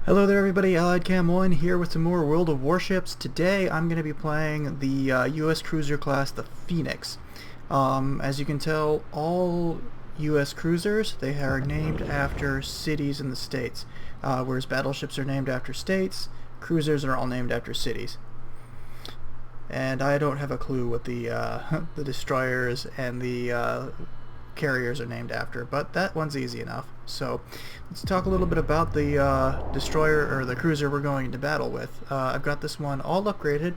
Hello there everybody, Allied Cam 1 here with some more World of Warships. Today I'm going to be playing the US cruiser class, the Phoenix. As you can tell, all US cruisers, they are named after cities in the States. Whereas battleships are named after states, cruisers are all named after cities. And I don't have a clue what the the destroyers and the carriers are named after, but that one's easy enough. So let's talk a little bit about the destroyer or the cruiser we're going to battle with. I've got this one all upgraded.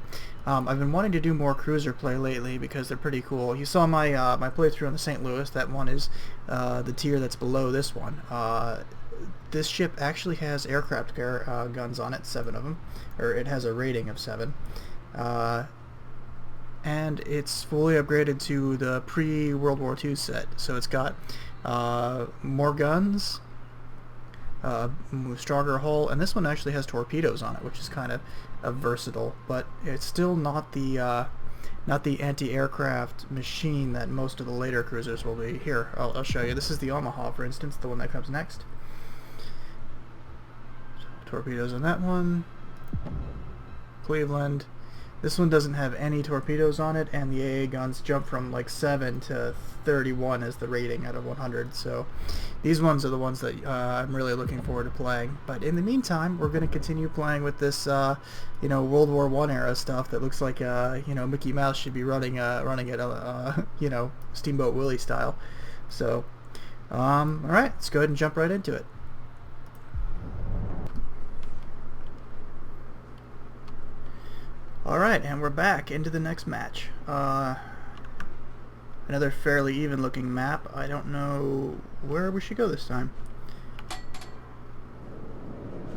I've been wanting to do more cruiser play lately because they're pretty cool. You saw my my playthrough on the St. Louis. That one is the tier that's below this one. This ship actually has aircraft guns on it, 7 of them, or it has a rating of 7. And it's fully upgraded to the pre-World War II set. So it's got more guns, stronger hull, and this one actually has torpedoes on it, which is kind of versatile. But it's still not the anti-aircraft machine that most of the later cruisers will be. Here, I'll show you. This is the Omaha, for instance, the one that comes next. Torpedoes on that one. Cleveland. This one doesn't have any torpedoes on it, and the AA guns jump from like 7 to 31 as the rating out of 100. So these ones are the ones that I'm really looking forward to playing. But in the meantime, we're going to continue playing with this, you know, World War I era stuff that looks like, you know, Mickey Mouse should be running it, you know, Steamboat Willie style. So, all right, let's go ahead and jump right into it. Alright, and we're back into the next match. Another fairly even looking map. I don't know where we should go this time.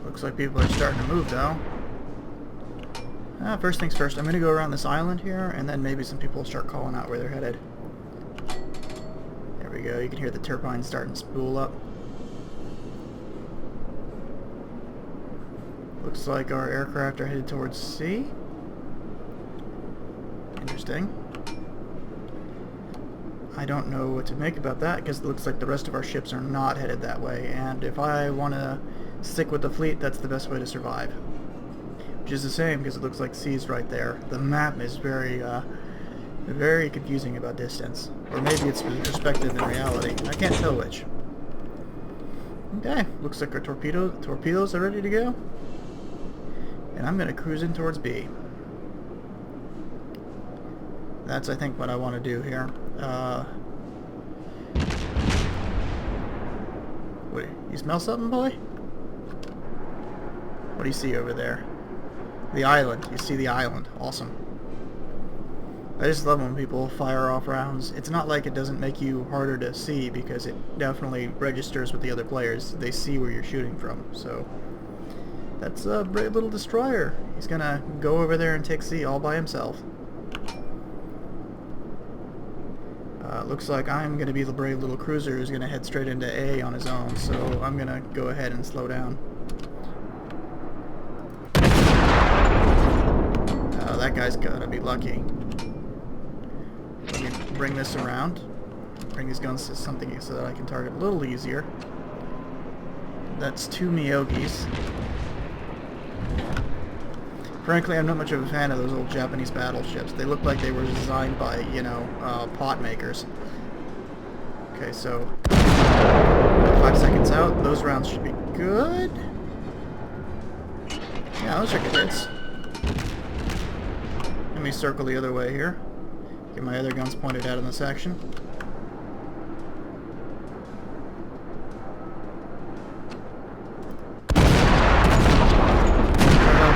Looks like people are starting to move though. First things first, I'm going to go around this island here, and then maybe some people will start calling out where they're headed. There we go, you can hear the turbines starting to spool up. Looks like our aircraft are headed towards sea. Interesting. I don't know what to make about that because it looks like the rest of our ships are not headed that way, and if I want to stick with the fleet, that's the best way to survive. Which is the same because it looks like sea's right there. The map is very confusing about distance, or maybe it's perspective in reality. I can't tell which. Okay, looks like our torpedoes are ready to go, and I'm going to cruise in towards B. That's, I think, what I want to do here. Wait, you smell something, boy? What do you see over there? The island. You see the island. Awesome. I just love when people fire off rounds. It's not like it doesn't make you harder to see, because it definitely registers with the other players. They see where you're shooting from. So that's a brave little destroyer. He's gonna go over there and take C all by himself. Looks like I'm going to be the brave little cruiser who's going to head straight into A on his own, so I'm going to go ahead and slow down. Oh, that guy's got to be lucky. Let me bring this around. Bring these guns to something so that I can target a little easier. That's 2 Miyogis. Frankly, I'm not much of a fan of those old Japanese battleships. They look like they were designed by, you know, pot makers. Okay, so 5 seconds out. Those rounds should be good. Yeah, those are good hits. Let me circle the other way here. Get my other guns pointed out in this section.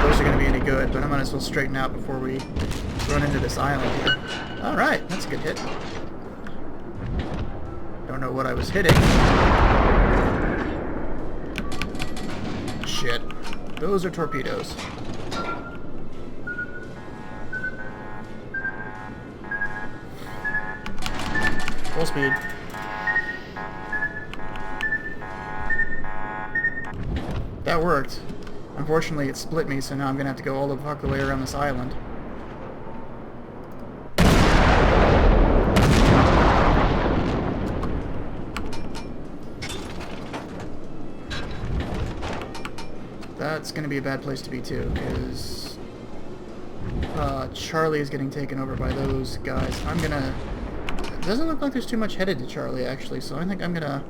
Those are going to be any good, but I might as well straighten out before we run into this island here. Alright, that's a good hit. Don't know what I was hitting. Shit. Those are torpedoes. Full speed. That worked. Unfortunately, it split me, so now I'm going to have to go all the fuck the way around this island. That's going to be a bad place to be too, because Charlie is getting taken over by those guys. I'm going to... It doesn't look like there's too much headed to Charlie, actually, so I think I'm going to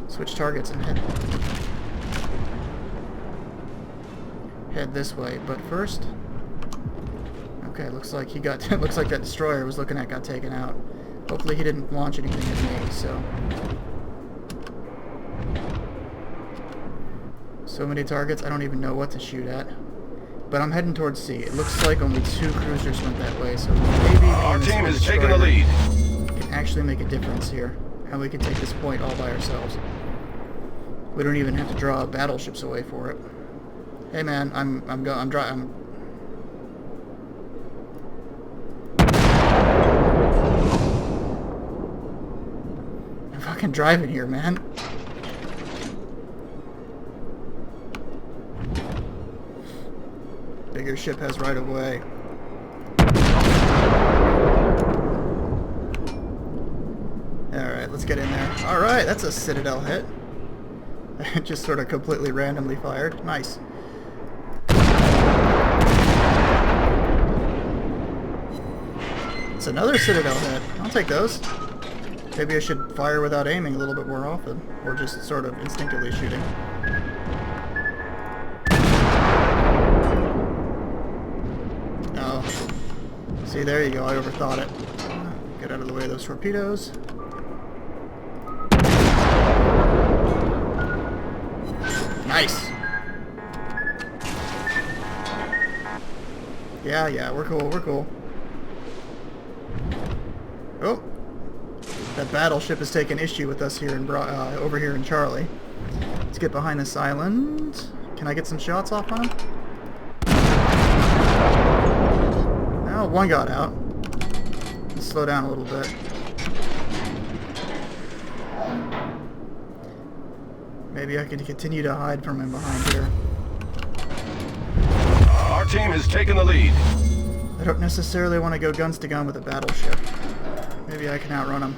switch targets and head this way. But first... Okay, looks like he got... looks like that destroyer I was looking at got taken out. Hopefully he didn't launch anything at me, so... So many targets, I don't even know what to shoot at. But I'm heading towards C. It looks like only 2 cruisers went that way, so maybe our team is taking the lead. Can actually make a difference here, and we can take this point all by ourselves. We don't even have to draw battleships away for it. Hey man, I'm fucking driving here, man. Bigger ship has right of way. Alright, let's get in there. Alright, that's a Citadel hit. Just sort of completely randomly fired. Nice. It's another Citadel hit. I'll take those. Maybe I should fire without aiming a little bit more often. Or just sort of instinctively shooting. See, there you go, I overthought it. Get out of the way of those torpedoes. Nice! Yeah, we're cool. Oh! That battleship has taken issue with us here in over here in Charlie. Let's get behind this island. Can I get some shots off on him? Oh, one got out. Let's slow down a little bit. Maybe I can continue to hide from him behind here. Our team is taking the lead. I don't necessarily want to go guns to gun with a battleship. Maybe I can outrun him.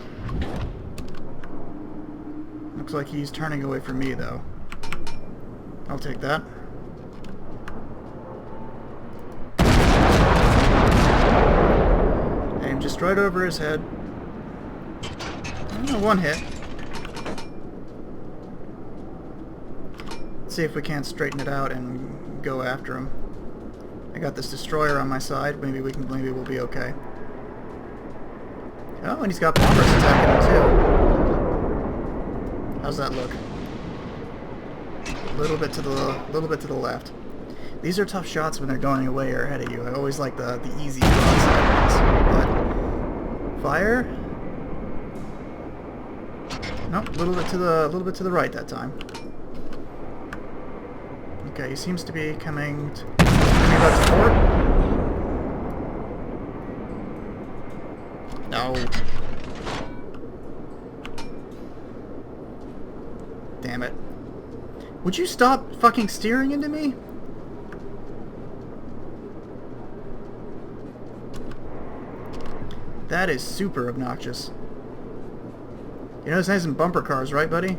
Looks like he's turning away from me, though. I'll take that. Aim just right over his head. One hit. Let's see if we can't straighten it out and go after him. I got this destroyer on my side. Maybe we'll be okay. Oh, and he's got bombers attacking him too. How's that look? A little bit to the left. These are tough shots when they're going away or ahead of you. I always like the easy broadside ones. But fire? Nope, a little bit to the right that time. Okay, he seems to be coming about to port. No. Damn it. Would you stop fucking steering into me? That is super obnoxious. You know, this has some bumper cars, right, buddy?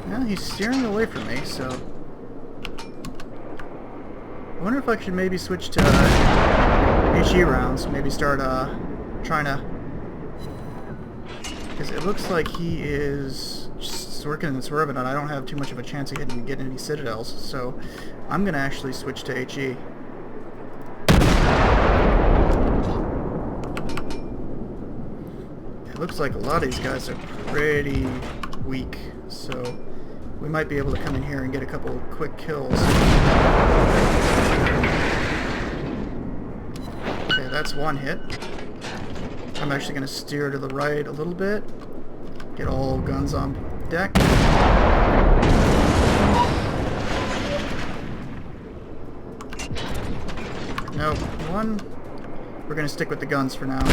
Well, he's steering away from me, so... I wonder if I should maybe switch to HE rounds. Maybe start trying to... Because it looks like he is just working and swerving, and I don't have too much of a chance of getting any citadels, so I'm going to actually switch to HE. It looks like a lot of these guys are pretty weak, so we might be able to come in here and get a couple of quick kills. Okay, that's one hit. I'm actually going to steer to the right a little bit. Get all guns on deck. Nope. One. We're going to stick with the guns for now.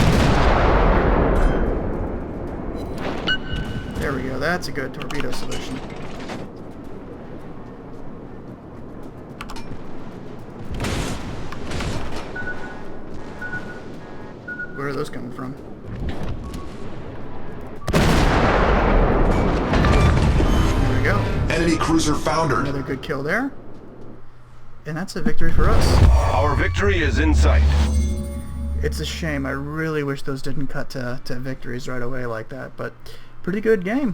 There we go. That's a good torpedo solution. Where are those coming from? Enemy cruiser foundered. Another good kill there. And that's a victory for us. Our victory is in sight. It's a shame. I really wish those didn't cut to victories right away like that. But pretty good game.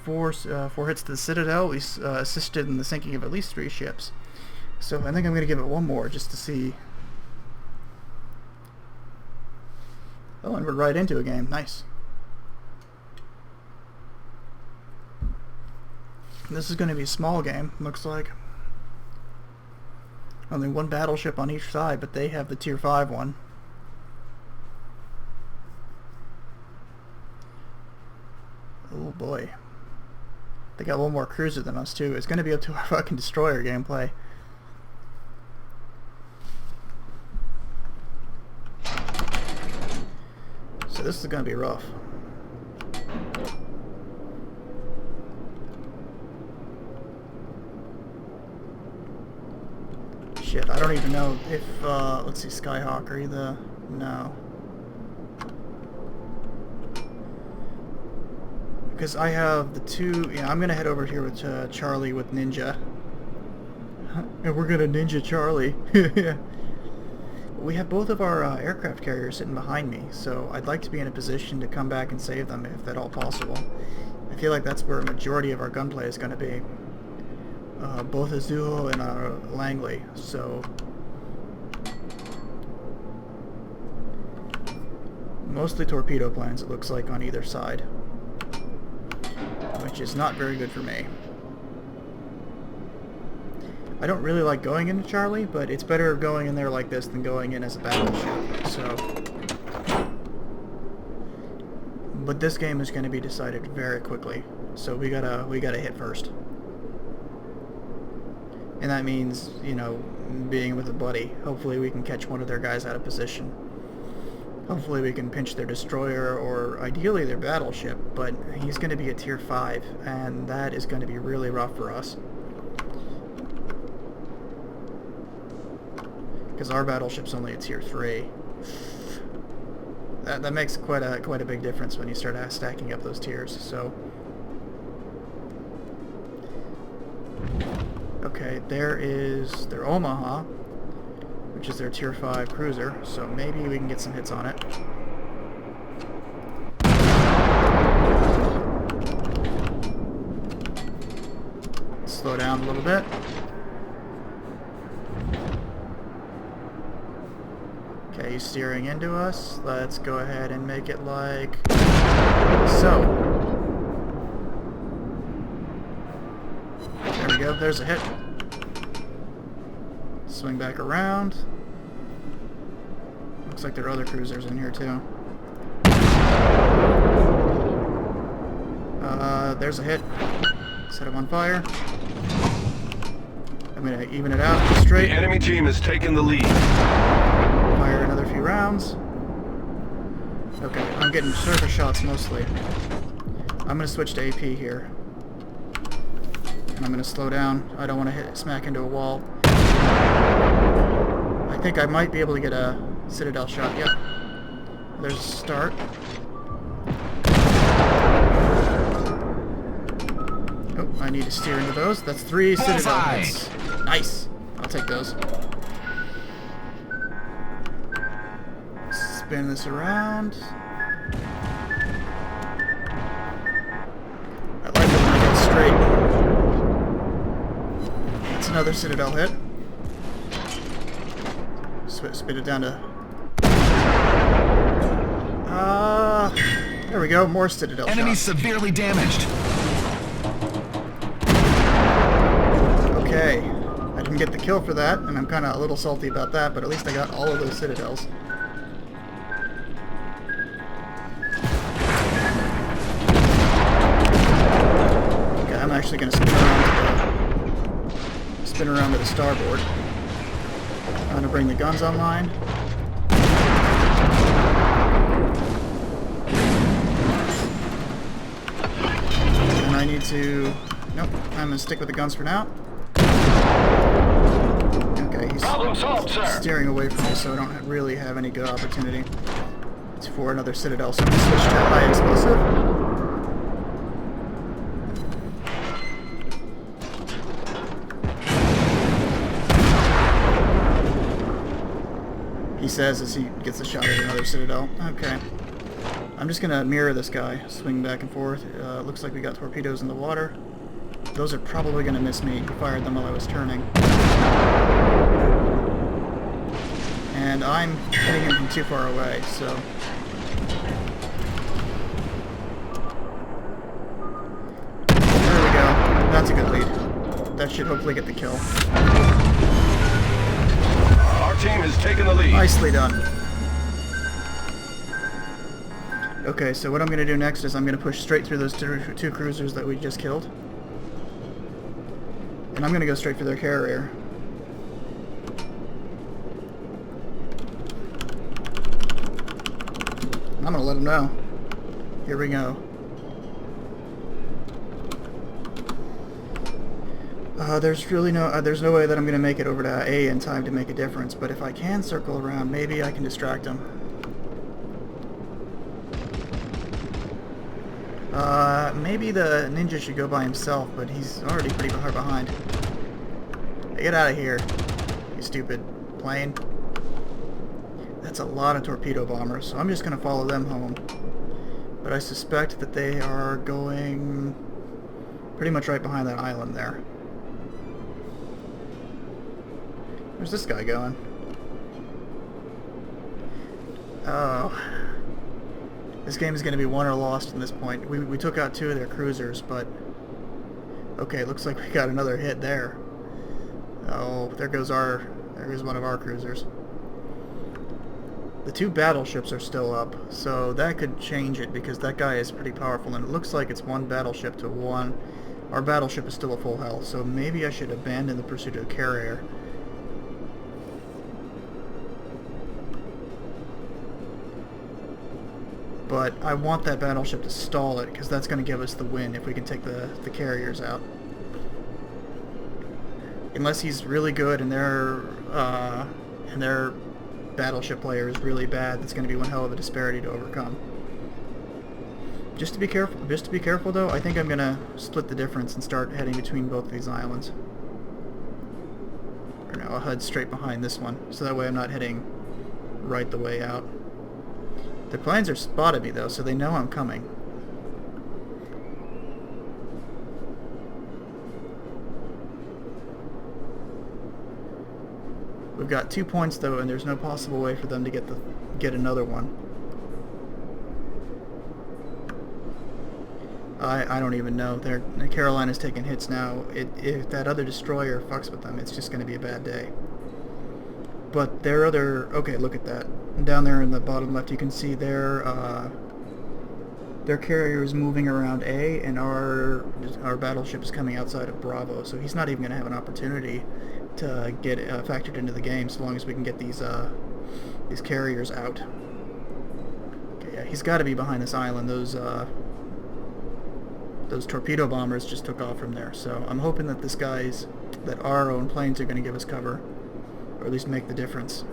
Four hits to the Citadel. We assisted in the sinking of at least 3 ships. So I think I'm going to give it one more just to see. Oh, and we're right into a game. Nice. This is going to be a small game, looks like. Only 1 battleship on each side, but they have the tier 5 one. Oh boy. They got one more cruiser than us too. It's going to be up to our fucking destroyer gameplay. So this is going to be rough. Shit, I don't even know if, let's see, Skyhawk, are you the... no. Because I have the 2, yeah, I'm going to head over here with Charlie with Ninja. And we're going to Ninja Charlie. We have both of our aircraft carriers sitting behind me, so I'd like to be in a position to come back and save them if at all possible. I feel like that's where a majority of our gunplay is going to be. Both Azuho and Langley, so mostly torpedo planes it looks like on either side, which is not very good for me. I don't really like going into Charlie, but it's better going in there like this than going in as a battleship, so. But this game is going to be decided very quickly, so we gotta hit first. And that means, you know, being with a buddy. Hopefully we can catch one of their guys out of position. Hopefully we can pinch their destroyer or ideally their battleship, but he's going to be a tier 5, and that is going to be really rough for us. Because our battleship's only a tier 3. That makes quite a big difference when you start stacking up those tiers, so... Okay, there is their Omaha, which is their tier 5 cruiser, so maybe we can get some hits on it. Slow down a little bit. Okay, he's steering into us. Let's go ahead and make it like so. There we go, there's a hit. Swing back around. Looks like there are other cruisers in here too. There's a hit. Set him on fire. I'm gonna even it out straight. The enemy team has taken the lead. Fire another few rounds. Okay, I'm getting surface shots mostly. I'm gonna switch to AP here. And I'm gonna slow down. I don't want to smack into a wall. I think I might be able to get a Citadel shot. Yep. There's a start. Oh, I need to steer into those. That's 3 Citadel hits. Nice. I'll take those. Spin this around. I like it when I get straight. That's another Citadel hit. Spin it down to... there we go, more Citadel Enemy shots. severely damaged. Okay, I didn't get the kill for that, and I'm kind of a little salty about that, but at least I got all of those Citadels. Okay, I'm actually going to spin around to the starboard. I'm going to bring the guns online. And I need to... Nope, I'm going to stick with the guns for now. Okay, he's steering away from me, so I don't really have any good opportunity. It's for another Citadel, so I'm going to switch to high explosive. says as he gets a shot at another citadel. Okay. I'm just gonna mirror this guy, swing back and forth. Looks like we got torpedoes in the water. Those are probably gonna miss me. He fired them while I was turning. And I'm hitting him from too far away, so... There we go. That's a good lead. That should hopefully get the kill. Our team has taken the lead. Nicely done. Okay, so what I'm going to do next is I'm going to push straight through those two cruisers that we just killed. And I'm going to go straight for their carrier. I'm going to let them know. Here we go. There's really there's no way that I'm going to make it over to A in time to make a difference, but if I can circle around, maybe I can distract them. Maybe the ninja should go by himself, but he's already pretty far behind. Hey, get out of here, you stupid plane. That's a lot of torpedo bombers, so I'm just going to follow them home. But I suspect that they are going pretty much right behind that island there. Where's this guy going? Oh. This game is going to be won or lost from this point. We took out two of their cruisers, but... Okay, looks like we got another hit there. Oh, there goes one of our cruisers. The two battleships are still up, so that could change it because that guy is pretty powerful, and it looks like it's one battleship to one. Our battleship is still at full health, so maybe I should abandon the pursuit of carrier. But I want that battleship to stall it, because that's going to give us the win if we can take the carriers out. Unless he's really good and their battleship player is really bad, that's going to be one hell of a disparity to overcome. Just to be careful though, I think I'm going to split the difference and start heading between both of these islands. Or no, I'll head straight behind this one, so that way I'm not heading right the way out. The planes are spotted me though, so they know I'm coming. We've got 2 points though, and there's no possible way for them to get another one. I don't even know. Carolina's taking hits now. If that other destroyer fucks with them, it's just going to be a bad day. But their other... Okay, look at that. Down there in the bottom left, you can see their carrier is moving around A, and our battleship is coming outside of Bravo. So he's not even going to have an opportunity to get factored into the game, so long as we can get these carriers out. Okay, yeah, he's got to be behind this island. Those torpedo bombers just took off from there. So I'm hoping that that our own planes are going to give us cover, or at least make the difference.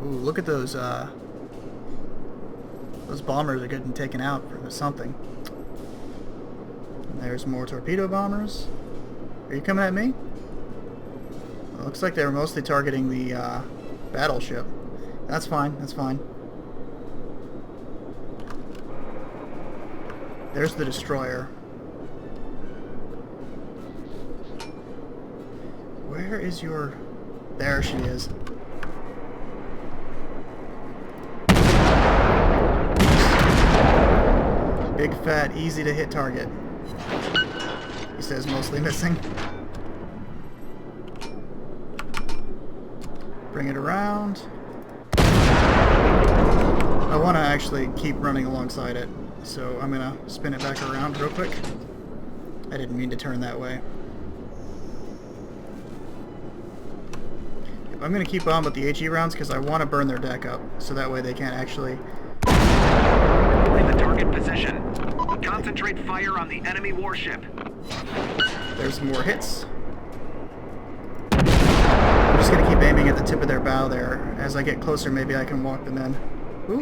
Ooh, look at those bombers are getting taken out for something. And there's more torpedo bombers. Are you coming at me? Well, looks like they were mostly targeting the battleship. That's fine, that's fine. There's the destroyer. Where is your... There she is. Big, fat, easy to hit target. He says mostly missing. Bring it around. I want to actually keep running alongside it, so I'm going to spin it back around real quick. I didn't mean to turn that way. I'm going to keep on with the HE rounds because I want to burn their deck up, so that way they can't actually... In the target position. Concentrate fire on the enemy warship. There's more hits. I'm just going to keep aiming at the tip of their bow there. As I get closer, maybe I can walk them in. Ooh,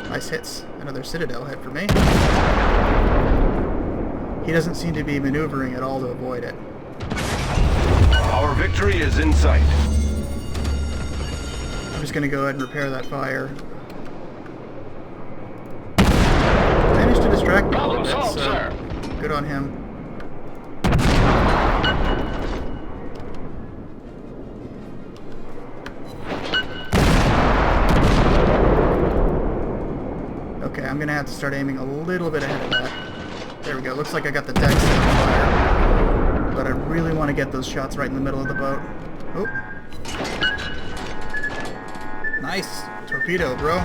nice hits. Another Citadel hit for me. He doesn't seem to be maneuvering at all to avoid it. Our victory is in sight. I'm just gonna go ahead and repair that fire. Managed to distract me a little Problem bit, solved, so sir. good on him. Okay, I'm gonna have to start aiming a little bit ahead of that. There we go. Looks like I got the deck set on fire. But I really want to get those shots right in the middle of the boat. Oh. Nice. Torpedo, bro.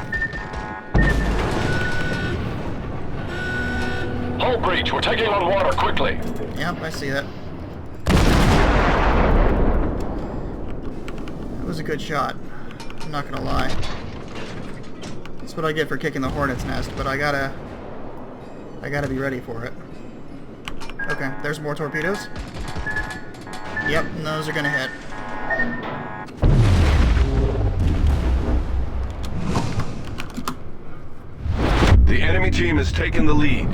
Hull breach, we're taking on water quickly. Yep, I see that. That was a good shot. I'm not gonna lie. That's what I get for kicking the hornet's nest, but I gotta be ready for it. Okay, there's more torpedoes. Yep, and those are gonna hit. The enemy team has taken the lead.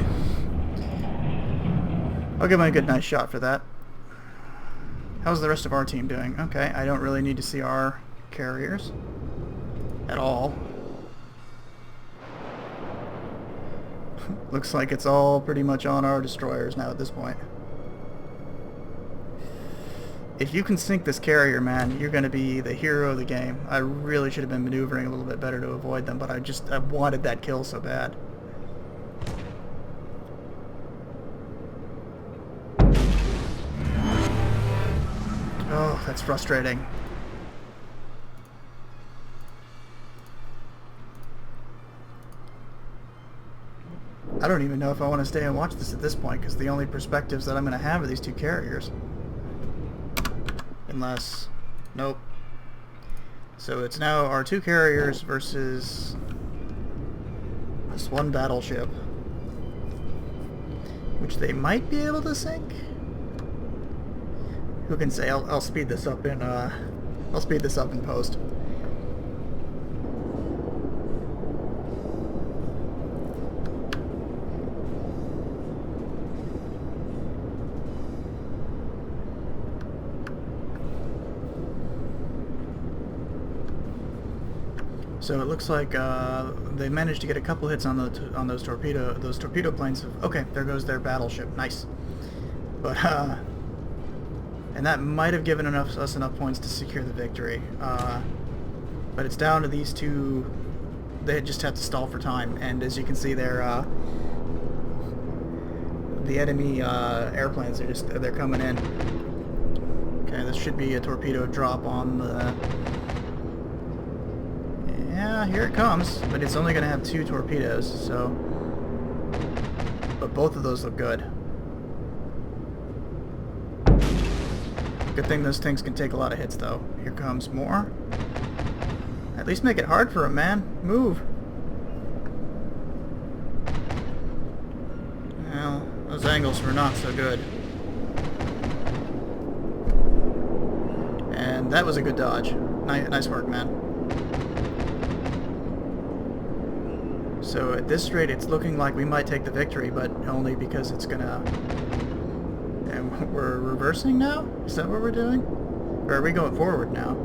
I'll give him a good nice shot for that. How's the rest of our team doing? Okay, I don't really need to see our carriers at all. Looks like it's all pretty much on our destroyers now at this point. If you can sink this carrier, man, you're going to be the hero of the game. I really should have been maneuvering a little bit better to avoid them, but I wanted that kill so bad. Oh, that's frustrating. I don't even know if I want to stay and watch this at this point, because the only perspectives that I'm going to have are these two carriers. Unless... Nope. So it's now our two carriers versus this one battleship, which they might be able to sink. Who can say? I'll speed this up in post. So it looks like they managed to get a couple hits on those torpedo planes. Okay, there goes their battleship. Nice, but and that might have given us enough points to secure the victory. But it's down to these two. They just have to stall for time, and as you can see, they're the enemy airplanes they're coming in. Okay, this should be a torpedo drop on the. Yeah, here it comes, but it's only going to have 2 torpedoes, so... But both of those look good. Good thing those things can take a lot of hits, though. Here comes more. At least make it hard for him, man. Move. Well, those angles were not so good. And that was a good dodge. Nice work, man. So at this rate, it's looking like we might take the victory, but only because it's gonna... And we're reversing now? Is that what we're doing? Or are we going forward now?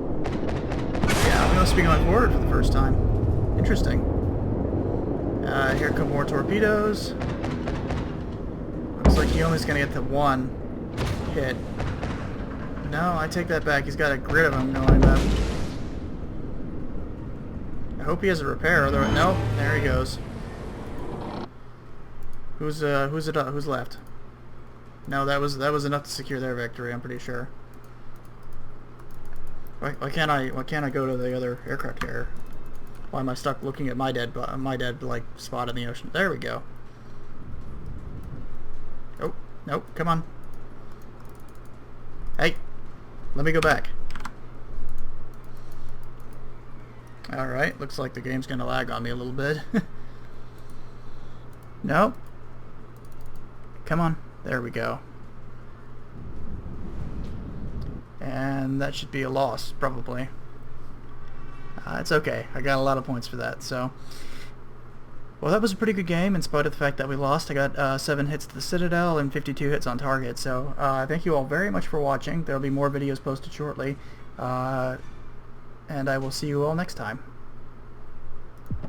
Yeah, we must be going forward for the first time. Interesting. Here come more torpedoes. Looks like he only's gonna get the 1 hit. No, I take that back. He's got a grid of them going up. I hope he has a repair, otherwise... Nope, there he goes. Who's left? No, that was enough to secure their victory, I'm pretty sure. Why can't I go to the other aircraft carrier? Why am I stuck looking at my dead like spot in the ocean? There we go. Oh, nope, come on. Hey, let me go back. Alright, looks like the game's gonna lag on me a little bit. Nope. Come on. There we go. And that should be a loss, probably. It's okay. I got a lot of points for that, so... Well, that was a pretty good game in spite of the fact that we lost. I got 7 hits to the Citadel and 52 hits on target. So thank you all very much for watching. There will be more videos posted shortly. And I will see you all next time.